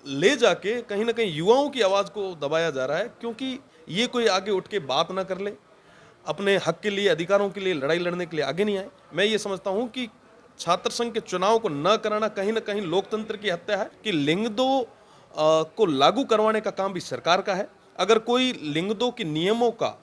ले जाके कहीं न कहीं युवाओं की आवाज़ को दबाया जा रहा है, क्योंकि ये कोई आगे उठ के बात ना कर ले, अपने हक के लिए, अधिकारों के लिए लड़ाई लड़ने के लिए आगे नहीं आए। मैं ये समझता हूँ कि छात्र संघ के चुनाव को न कराना कहीं न कहीं लोकतंत्र की हत्या है, कि लिंग दो को लागू करवाने का काम भी सरकार का है। अगर कोई लिंग दो के नियमों का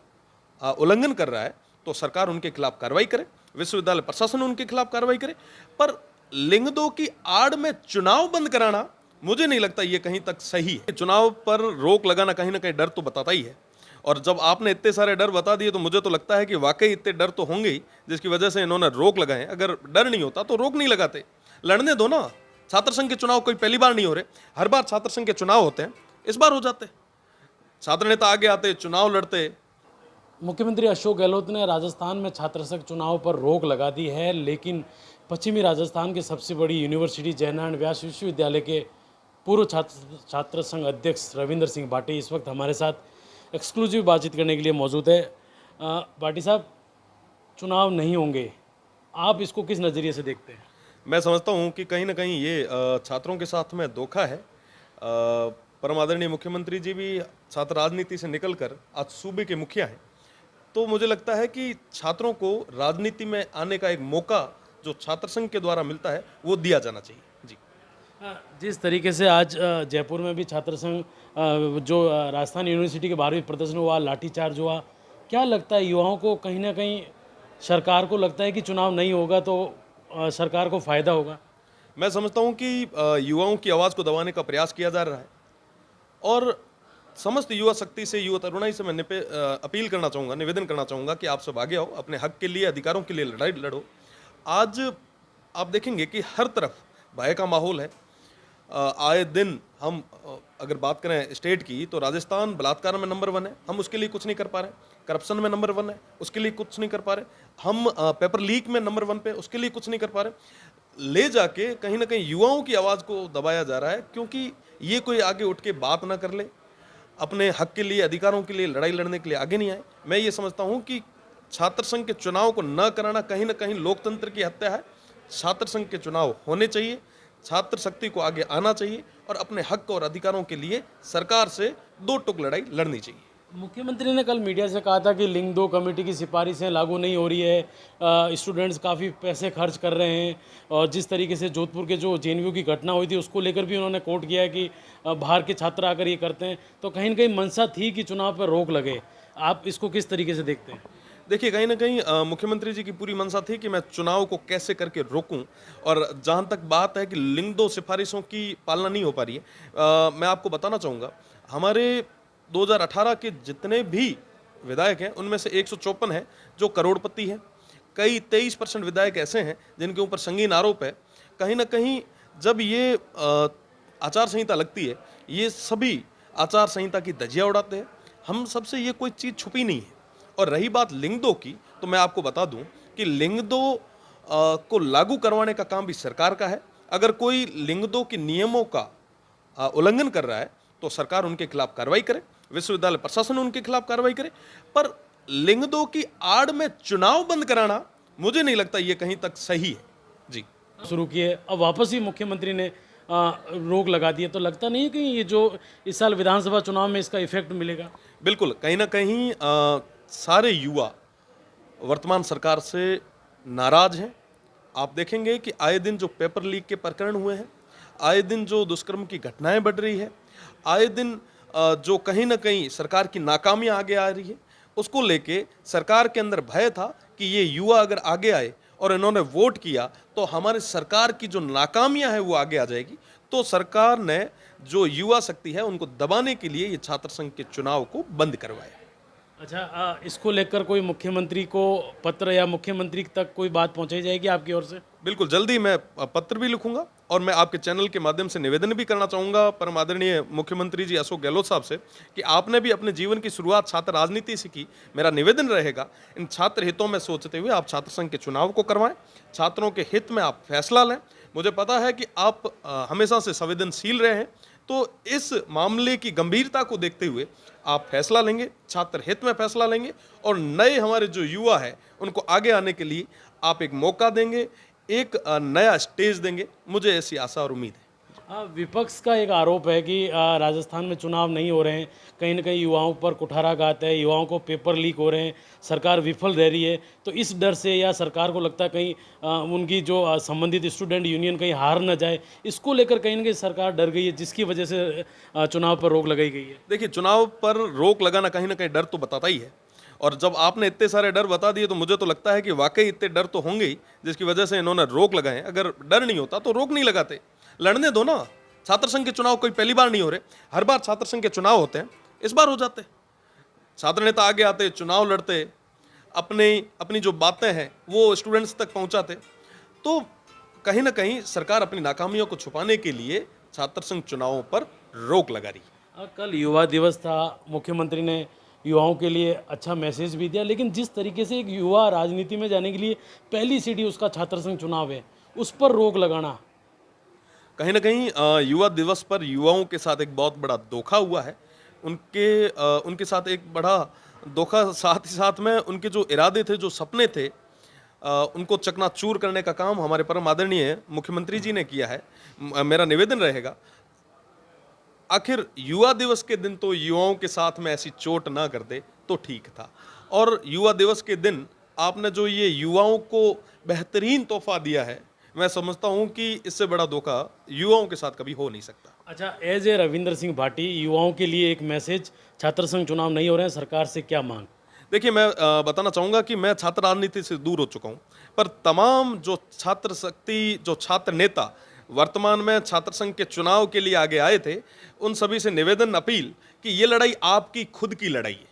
उल्लंघन कर रहा है, तो सरकार उनके खिलाफ कार्रवाई करे, विश्वविद्यालय प्रशासन उनके खिलाफ कार्रवाई करे। पर लिंग दो की आड़ में चुनाव बंद कराना, मुझे नहीं लगता ये कहीं तक सही है। चुनाव पर रोक लगाना कहीं ना कहीं डर तो बताता ही है, और जब आपने इतने सारे डर बता दिए तो मुझे तो लगता है कि वाकई इतने डर तो होंगे ही, जिसकी वजह से इन्होंने रोक लगाए। अगर डर नहीं होता तो रोक नहीं लगाते, लड़ने दो ना। छात्र संघ के चुनाव कोई पहली बार नहीं हो रहे, हर बार छात्र संघ के चुनाव होते हैं, इस बार हो जाते। छात्र नेता आगे आते, चुनाव लड़ते। मुख्यमंत्री अशोक गहलोत ने राजस्थान में छात्र संघ चुनाव पर रोक लगा दी है, लेकिन पश्चिमी राजस्थान की सबसे बड़ी यूनिवर्सिटी जयनारायण व्यास विश्वविद्यालय के पूर्व छात्र संघ अध्यक्ष रविंद्र सिंह भाटी इस वक्त हमारे साथ एक्सक्लूसिव बातचीत करने के लिए मौजूद है। भाटी साहब, चुनाव नहीं होंगे, आप इसको किस नज़रिए से देखते हैं? मैं समझता हूं कि कहीं ना कहीं ये छात्रों के साथ में धोखा है। परम आदरणीय मुख्यमंत्री जी भी छात्र राजनीति से निकलकर आज सूबे के मुखिया हैं, तो मुझे लगता है कि छात्रों को राजनीति में आने का एक मौका जो छात्र संघ के द्वारा मिलता है वो दिया जाना चाहिए। जी। जिस तरीके से आज जयपुर में भी छात्र संघ जो राजस्थान यूनिवर्सिटी के बाहर भी प्रदर्शन हुआ, लाठीचार्ज हुआ, क्या लगता है युवाओं को? कहीं ना कहीं सरकार को लगता है कि चुनाव नहीं होगा तो सरकार को फायदा होगा। मैं समझता हूं कि युवाओं की आवाज़ को दबाने का प्रयास किया जा रहा है, और समस्त युवा शक्ति से, युवा तरुणाई से मैं अपील करना चाहूँगा, निवेदन करना चाहूँगा कि आप सब आगे आओ, अपने हक के लिए, अधिकारों के लिए लड़ाई लड़ो। आज आप देखेंगे कि हर तरफ भय का माहौल है। आए दिन हम अगर बात करें स्टेट की, तो राजस्थान बलात्कार में नंबर 1 है, हम उसके लिए कुछ नहीं कर पा रहे। करप्शन में नंबर 1 है, उसके लिए कुछ नहीं कर पा रहे। हम पेपर लीक में नंबर 1 पे, उसके लिए कुछ नहीं कर पा रहे। ले जाके कहीं ना कहीं युवाओं की आवाज़ को दबाया जा रहा है, क्योंकि ये कोई आगे उठ के बात ना कर ले, अपने हक के लिए, अधिकारों के लिए लड़ाई लड़ने के लिए आगे नहीं आए। मैं ये समझता हूँ कि छात्र संघ के चुनाव को न कराना कहीं ना कहीं लोकतंत्र की हत्या है। छात्र संघ के चुनाव होने चाहिए, छात्र शक्ति को आगे आना चाहिए, और अपने हक और अधिकारों के लिए सरकार से दो टुक लड़ाई लड़नी चाहिए। मुख्यमंत्री ने कल मीडिया से कहा था कि लिंग 2 कमेटी की सिफारिशें लागू नहीं हो रही है, स्टूडेंट्स काफ़ी पैसे खर्च कर रहे हैं, और जिस तरीके से जोधपुर के जो जेएनयू की घटना हुई थी उसको लेकर भी उन्होंने कोट किया है कि बाहर के छात्र आकर ये करते हैं, तो कहीं ना कहीं मंशा थी कि चुनाव पर रोक लगे। आप इसको किस तरीके से देखते हैं? देखिए, कहीं ना कहीं मुख्यमंत्री जी की पूरी मंशा थी कि मैं चुनाव को कैसे करके रोकूं, और जहां तक बात है कि लिंग 2 सिफारिशों की पालना नहीं हो पा रही है, मैं आपको बताना चाहूँगा, हमारे 2018 के जितने भी विधायक हैं उनमें से 154 हैं जो करोड़पति हैं। कई 23% विधायक ऐसे हैं जिनके ऊपर संगीन आरोप है। कहीं ना कहीं जब ये आचार संहिता लगती है, ये सभी आचार संहिता की धज्जियां उड़ाते हैं। हम सबसे ये कोई चीज़ छुपी नहीं है। और रही बात लिंग 2 की, तो मैं आपको बता दूं कि लिंग 2 को लागू करवाने का काम भी सरकार का है। अगर कोई लिंग 2 के नियमों का उल्लंघन कर रहा है, तो सरकार उनके खिलाफ कार्रवाई करे, विश्वविद्यालय प्रशासन उनके खिलाफ कार्रवाई करे। पर लिंग 2 की आड़ में चुनाव बंद कराना, मुझे नहीं लगता ये कहीं तक सही है। जी। शुरू किए, अब वापस ही मुख्यमंत्री ने रोक लगा दी है, तो लगता नहीं है कि ये जो इस साल विधानसभा चुनाव में इसका इफेक्ट मिलेगा? बिल्कुल, कहीं ना कहीं सारे युवा वर्तमान सरकार से नाराज हैं। आप देखेंगे कि आए दिन जो पेपर लीक के प्रकरण हुए हैं, आए दिन जो दुष्कर्म की घटनाएं बढ़ रही है, आए दिन जो कहीं ना कहीं सरकार की नाकामियां आगे आ रही है, उसको लेके सरकार के अंदर भय था कि ये युवा अगर आगे आए और इन्होंने वोट किया तो हमारे सरकार की जो नाकामियां हैं वो आगे आ जाएगी। तो सरकार ने जो युवा शक्ति है उनको दबाने के लिए ये छात्र संघ के चुनाव को बंद करवाया। अच्छा, इसको लेकर कोई मुख्यमंत्री को पत्र या मुख्यमंत्री तक कोई बात पहुंचाई जाएगी आपकी ओर से? बिल्कुल, जल्दी मैं पत्र भी लिखूंगा, और मैं आपके चैनल के माध्यम से निवेदन भी करना चाहूँगा परम आदरणीय मुख्यमंत्री जी अशोक गहलोत साहब से कि आपने भी अपने जीवन की शुरुआत छात्र राजनीति से की। मेरा निवेदन रहेगा, इन छात्र हितों में सोचते हुए आप छात्र संघ के चुनाव को करवाएं, छात्रों के हित में आप फैसला लें। मुझे पता है कि आप हमेशा से संवेदनशील रहे हैं, तो इस मामले की गंभीरता को देखते हुए आप फैसला लेंगे, छात्र हित में फैसला लेंगे, और नए हमारे जो युवा है उनको आगे आने के लिए आप एक मौका देंगे, एक नया स्टेज देंगे। मुझे ऐसी आशा और उम्मीद है। विपक्ष का एक आरोप है कि राजस्थान में चुनाव नहीं हो रहे हैं, कहीं ना कहीं युवाओं पर कुठाराघात है, युवाओं को पेपर लीक हो रहे हैं, सरकार विफल रह रही है। तो इस डर से या सरकार को लगता है कहीं उनकी जो संबंधित स्टूडेंट यूनियन कहीं हार न जाए, इसको लेकर कहीं ना कहीं सरकार डर गई है, जिसकी वजह से चुनाव पर रोक लगाई गई है। देखिए, चुनाव पर रोक लगाना कहीं ना कहीं डर तो बताता ही है, और जब आपने इतने सारे डर बता दिए तो मुझे तो लगता है कि वाकई इतने डर तो होंगे ही जिसकी वजह से इन्होंने रोक लगाए। अगर डर नहीं होता तो रोक नहीं लगाते, लड़ने दो ना। छात्र संघ के चुनाव कोई पहली बार नहीं हो रहे, हर बार छात्र संघ के चुनाव होते हैं, इस बार हो जाते। छात्र नेता आगे आते, चुनाव लड़ते, अपनी जो बातें हैं वो स्टूडेंट्स तक पहुंचाते। तो कहीं ना कहीं सरकार अपनी नाकामियों को छुपाने के लिए छात्र संघ चुनावों पर रोक लगा रही है। कल युवा दिवस था, मुख्यमंत्री ने युवाओं के लिए अच्छा मैसेज भी दिया, लेकिन जिस तरीके से एक युवा राजनीति में जाने के लिए पहली सीढ़ी उसका छात्र संघ चुनाव है, उस पर रोक लगाना कहीं ना कहीं युवा दिवस पर युवाओं के साथ एक बहुत बड़ा धोखा हुआ है। उनके साथ एक बड़ा धोखा, साथ ही साथ में उनके जो इरादे थे, जो सपने थे, उनको चकनाचूर करने का काम हमारे परम आदरणीय मुख्यमंत्री जी ने किया है। मेरा निवेदन रहेगा, आखिर युवा दिवस के दिन तो युवाओं के साथ में ऐसी चोट ना कर दे तो ठीक था। और युवा दिवस के दिन आपने जो ये युवाओं को बेहतरीन तोहफा दिया है, मैं समझता हूं कि इससे बड़ा धोखा युवाओं के साथ कभी हो नहीं सकता। अच्छा, एज ए रविंद्र सिंह भाटी, युवाओं के लिए एक मैसेज, छात्र संघ चुनाव नहीं हो रहे हैं, सरकार से क्या मांग? देखिए, मैं बताना चाहूँगा कि मैं छात्र राजनीति से दूर हो चुका हूँ, पर तमाम जो छात्र शक्ति, जो छात्र नेता वर्तमान में छात्र संघ के चुनाव के लिए आगे आए थे, उन सभी से निवेदन, अपील कि ये लड़ाई आपकी खुद की लड़ाई है,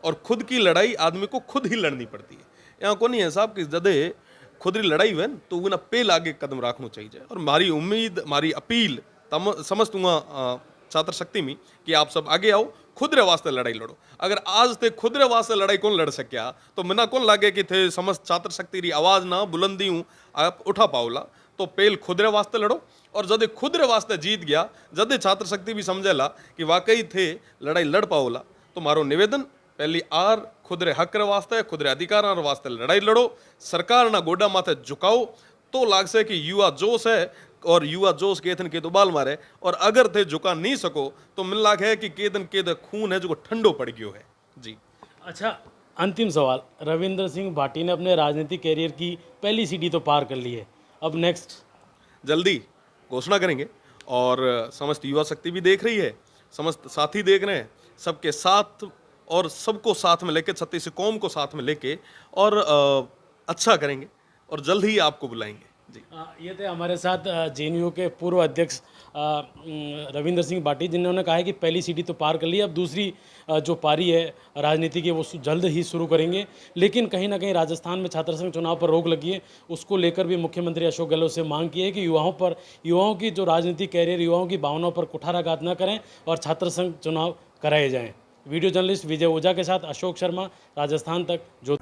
और खुद की लड़ाई आदमी को खुद ही लड़नी पड़ती है। यहाँ को नहीं है साहब कि जदे खुद ही लड़ाई हुए तो उन्हें पेल आगे कदम रखना चाहिए। और मारी उम्मीद, मारी अपील समझ दूंगा छात्र शक्ति में कि आप सब आगे आओ, खुद रे वास्ते लड़ाई लड़ो। अगर आज थे खुद रे वास्ते लड़ाई कौन लड़ सक्या, तो मना कौन लागे कि थे समस्त छात्र शक्ति री आवाज ना बुलंदी हूँ आप उठा पाओला। तो पेल खुद रे वास्ते लड़ो, और जदे खुद रे वास्ते जीत गया, जदे छात्र शक्ति भी समझेला कि वाकई थे लड़ाई लड़ पाओला, तो मारो निवेदन पहली आर खुद रे हक रे वास्ते, खुद रे अधिकार रे वास्ते लड़ाई लड़ो। सरकार ना गोडा माथे झुकाओ तो लाग से कि युवा जोश है, और युवा जोश केतन के तो बाल मारे। और अगर थे झुका नहीं सको तो मिल लाग है कि केतन के खून है जो ठंडो पड़ गयो है जी। अच्छा, अंतिम सवाल, रविंद्र सिंह भाटी ने अपने राजनीतिक कैरियर की पहली सीढ़ी तो पार कर ली है, अब नेक्स्ट? जल्दी घोषणा करेंगे, और समस्त युवा शक्ति भी देख रही है, समस्त साथी देख रहे हैं, सबके साथ और सबको साथ में लेके, छत्तीस कौम को साथ में लेके, और अच्छा करेंगे, और जल्द ही आपको बुलाएंगे जी। ये थे हमारे साथ जेएनयू के पूर्व अध्यक्ष रविंद्र सिंह भाटी, जिन्होंने कहा है कि पहली सीढ़ी तो पार कर ली, अब दूसरी जो पारी है राजनीति की वो जल्द ही शुरू करेंगे। लेकिन कहीं ना कहीं राजस्थान में छात्र संघ चुनाव पर रोक लगी है, उसको लेकर भी मुख्यमंत्री अशोक गहलोत से मांग की है कि युवाओं की जो राजनीतिक कैरियर, युवाओं की भावनाओं पर कुठाराघात न करें और छात्र संघ चुनाव कराए जाएँ। वीडियो जर्नलिस्ट विजय ओझा के साथ अशोक शर्मा, राजस्थान तक, जो